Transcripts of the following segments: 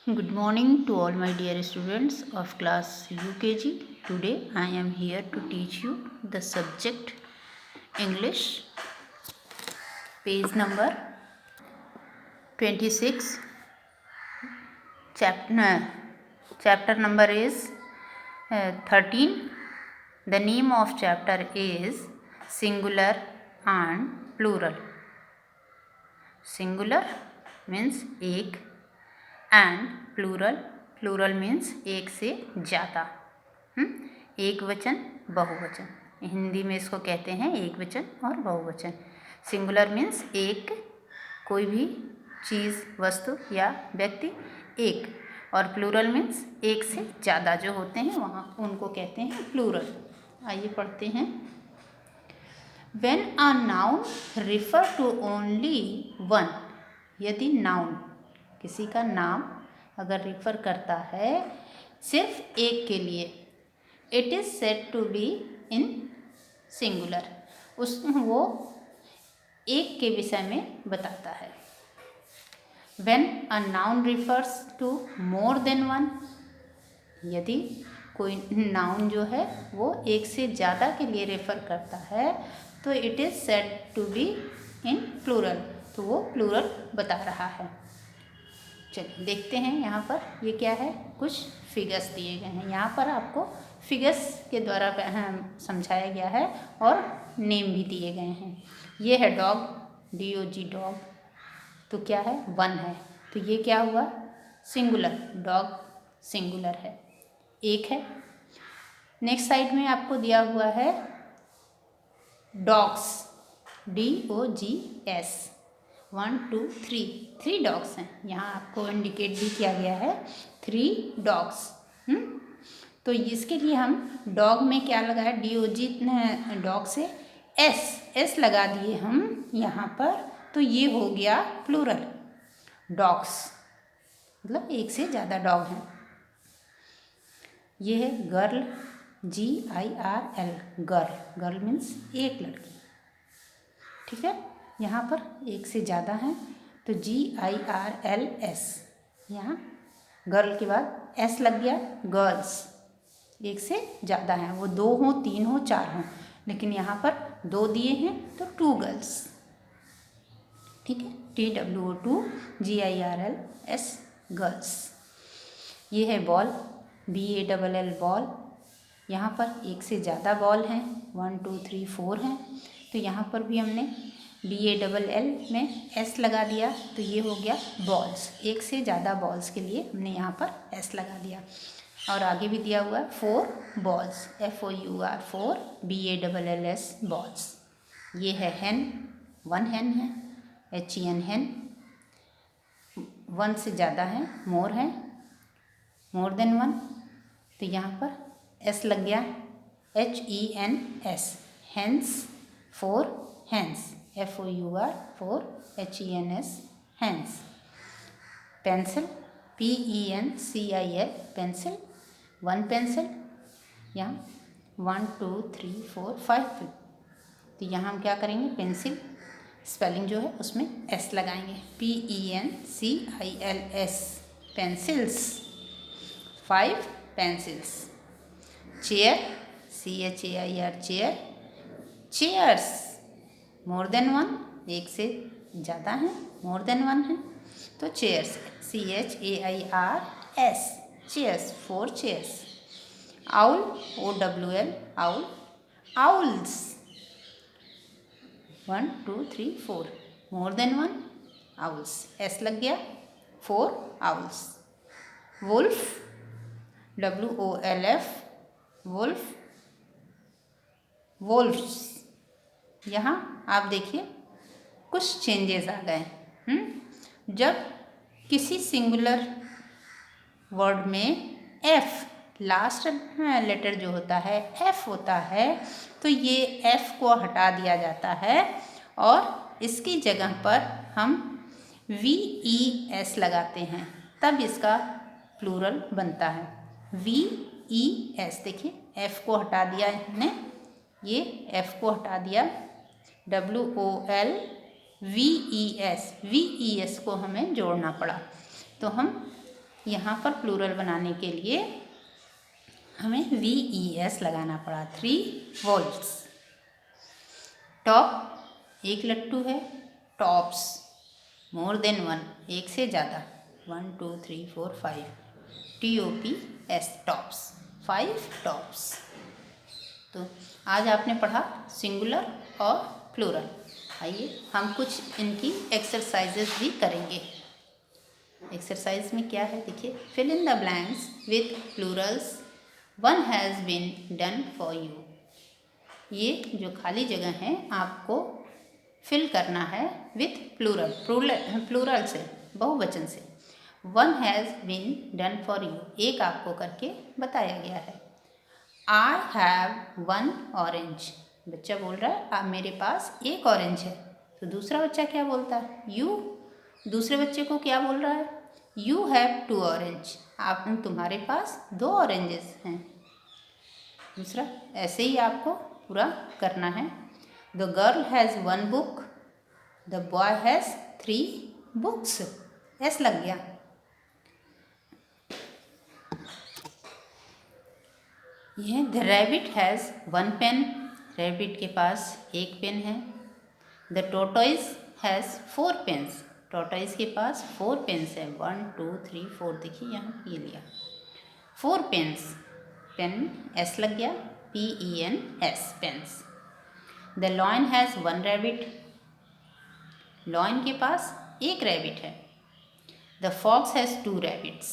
Good morning to all my dear students of class UKG. Today I am here to teach you the subject English, page number 26. Chapter number is 13. The name of chapter is singular and plural. Singular means एक and plural means एक से ज़्यादा। एक वचन बहुवचन, हिंदी में इसको कहते हैं एक वचन और बहुवचन। सिंगुलर मीन्स एक, कोई भी चीज़, वस्तु या व्यक्ति एक, और प्लूरल मीन्स एक से ज़्यादा जो होते हैं वहाँ उनको कहते हैं प्लूरल। आइए पढ़ते हैं। When a noun refer to only one, यदि नाउन किसी का नाम अगर रिफ़र करता है सिर्फ एक के लिए, it is said to be in singular, वो एक के विषय में बताता है। When a noun refers to more than one, यदि कोई नाउन जो है वो एक से ज़्यादा के लिए रेफ़र करता है तो it is said to be in plural, तो वो प्लूरल बता रहा है। चलिए देखते हैं यहाँ पर ये क्या है। कुछ फिगर्स दिए गए हैं, यहाँ पर आपको फिगर्स के द्वारा समझाया गया है और नेम भी दिए गए हैं। ये है डॉग, DOG डॉग, तो क्या है वन है, तो ये क्या हुआ सिंगुलर, डॉग सिंगुलर है, एक है। नेक्स्ट साइड में आपको दिया हुआ है डॉग्स, DOGS, 1 2 3, 3 डॉग्स हैं। यहाँ आपको इंडिकेट भी किया गया है 3 डॉग्स। तो इसके लिए हम डॉग में क्या लगाया, DOG डॉग से S लगा दिए हम यहाँ पर, तो ये हो गया प्लूरल, डॉग्स, मतलब एक से ज़्यादा डॉग हैं। ये है गर्ल, GIRL, गर्ल मीन्स एक लड़की, ठीक है। यहाँ पर एक से ज़्यादा हैं तो GIRLS, यहाँ गर्ल के बाद S लग गया, गर्ल्स, एक से ज़्यादा हैं, वो 2 हों 3 हों 4 हों, लेकिन यहाँ पर 2 दिए हैं तो 2 गर्ल्स, ठीक है। TWO2 GIRLS, girls. ये है बॉल, BALL, बॉल, यहाँ पर एक से ज़्यादा बॉल हैं, 1 2 3 4 हैं, तो यहाँ पर भी हमने BALL में S लगा दिया, तो ये हो गया बॉल्स, एक से ज़्यादा बॉल्स के लिए हमने यहाँ पर S लगा दिया। और आगे भी दिया हुआ है 4 बॉल्स, FOUR 4, BALLS, बॉल्स। ये है हैन, 1 हैन है, HEN हैन, 1 से ज़्यादा है, मोर है, मोर देन 1, तो यहाँ पर S लग गया, HENS, hens, 4 hens, FOUR 4, HENS, hens. Pencil, PENCIL, pencil, 1 pencil, यहाँ 1 2 3 4 5, तो यहाँ हम क्या करेंगे, पेंसिल स्पेलिंग जो है उसमें S लगाएंगे, PENCILS, pencils, 5 pencils. Chair, CHAIR, chair, chairs, मोर देन 1, एक से ज़्यादा हैं, मोर देन 1 है, तो chairs, CHAIRS, chairs, 4 chairs. Owl, OWL, owl, owls, 1 2 3 4, more than 1 owls, S लग गया, 4 owls. Wolf, WOLF, wolf, wolfs. यहाँ आप देखिए कुछ चेंजेस आ गए। जब किसी सिंगुलर वर्ड में F, लास्ट लेटर जो होता है F होता है, तो ये F को हटा दिया जाता है और इसकी जगह पर हम VES लगाते हैं, तब इसका प्लूरल बनता है, VES। देखिए F को हटा दिया हमने, ये F को हटा दिया, WOLVES, VES को हमें जोड़ना पड़ा, तो हम यहाँ पर प्लूरल बनाने के लिए हमें VES लगाना पड़ा, 3 वोल्ट्स। टॉप एक लट्टू है, टॉप्स मोर देन 1 एक से ज़्यादा, 1 2 3 4 5 TOPS टॉप्स, 5 टॉप्स। तो आज आपने पढ़ा सिंगुलर और प्लूरल। आइए हम कुछ इनकी एक्सरसाइजेस भी करेंगे। एक्सरसाइज में क्या है देखिए, fill in the blanks with plurals, one has been done for you. ये जो खाली जगह है आपको फिल करना है विथ प्लूरल, प्लूरल से, बहुवचन से। One has been done for you, एक आपको करके बताया गया है। आई हैव 1 ऑरेंज, बच्चा बोल रहा है मेरे पास एक ऑरेंज है। तो दूसरा बच्चा क्या बोलता है, यू दूसरे बच्चे को क्या बोल रहा है, यू हैव 2 ऑरेंज, तुम्हारे पास 2 ऑरेंजेस हैं। दूसरा ऐसे ही आपको पूरा करना है। The girl has 1 book, the boy has 3 books. ऐसा लग गया। यह the rabbit has 1 pen, rabbit के पास एक पेन है। The tortoise has 4 pens, tortoise के पास 4 पेन्स है, 1 2 3 4, देखिए यहाँ ये लिया 4 पेन्स। पेन एस लग गया, PENS pens. The lion has 1 rabbit, lion के पास एक रैबिट है। The fox has 2 rabbits,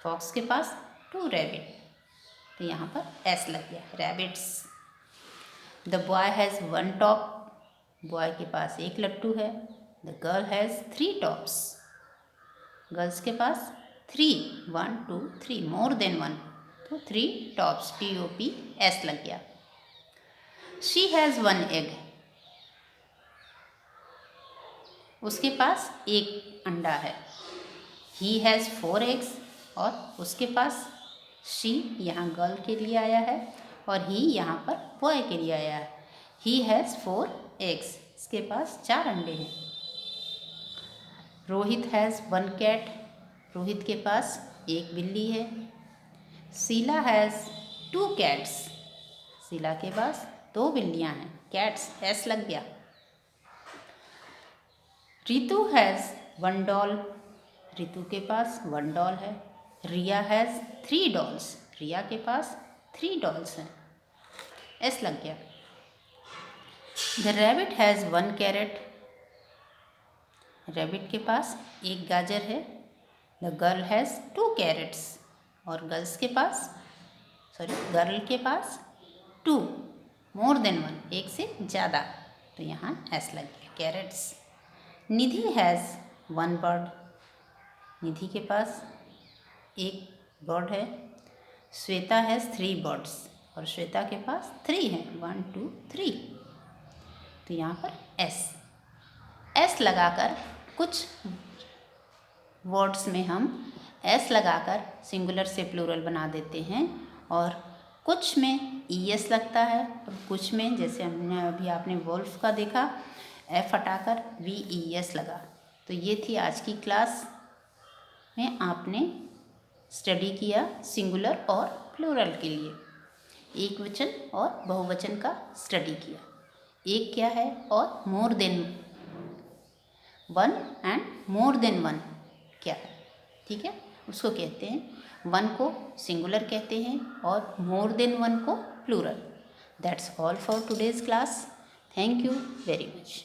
fox के पास 2 रैबिट, तो यहाँ पर एस लग गया, rabbits. The boy has 1 top, boy के पास एक लट्टू है। The girl has 3 tops, girls के पास 3, 1 2 3, मोर देन 1, तो 3 टॉप्स, TOPS लग गया। शी हैज़ 1 एग, उसके पास एक अंडा है। ही हैज़ 4 एग्स, और उसके पास, शी यहाँ गर्ल के लिए आया है और ही यहाँ पर बॉय के लिए आया है। ही हैज़ 4 एग्स, इसके पास 4 अंडे हैं। रोहित हैज़ 1 कैट, रोहित के पास एक बिल्ली है। शीला हैज़ 2 कैट्स, शीला के पास 2 बिल्लियाँ हैं, कैट्स एस लग गया। रितु हैज़ 1 डॉल, रितु के पास 1 डॉल है। रिया हैज़ 3 डॉल्स, रिया के पास 3 डॉल्स हैं, एस लग गया। The rabbit has 1 carrot, rabbit के पास एक गाजर है। द गर्ल हैज़ 2 कैरेट्स, और गर्ल्स के पास, गर्ल के पास 2, मोर देन 1 एक से ज़्यादा, तो यहाँ एस लग गया, कैरेट्स। निधि हैज़ 1 बर्ड, निधि के पास एक बर्ड है। श्वेता हैज़ 3 बर्ड्स, और श्वेता के पास 3 हैं, 1 2 3, तो यहाँ पर एस लगाकर कुछ वर्ड्स में हम एस लगाकर सिंगुलर से प्लूरल बना देते हैं, और कुछ में ES लगता है, और कुछ में जैसे हमने अभी आपने वोल्फ का देखा, F हटाकर VES लगा। तो ये थी आज की क्लास में आपने स्टडी किया सिंगुलर और प्लूरल के लिए, एक वचन और बहुवचन का स्टडी किया। एक क्या है और मोर देन 1 एंड मोर देन 1 क्या है, ठीक है, उसको कहते हैं, 1 को सिंगुलर कहते हैं और मोर देन 1 को plural. That's all for today's class. Thank you very much.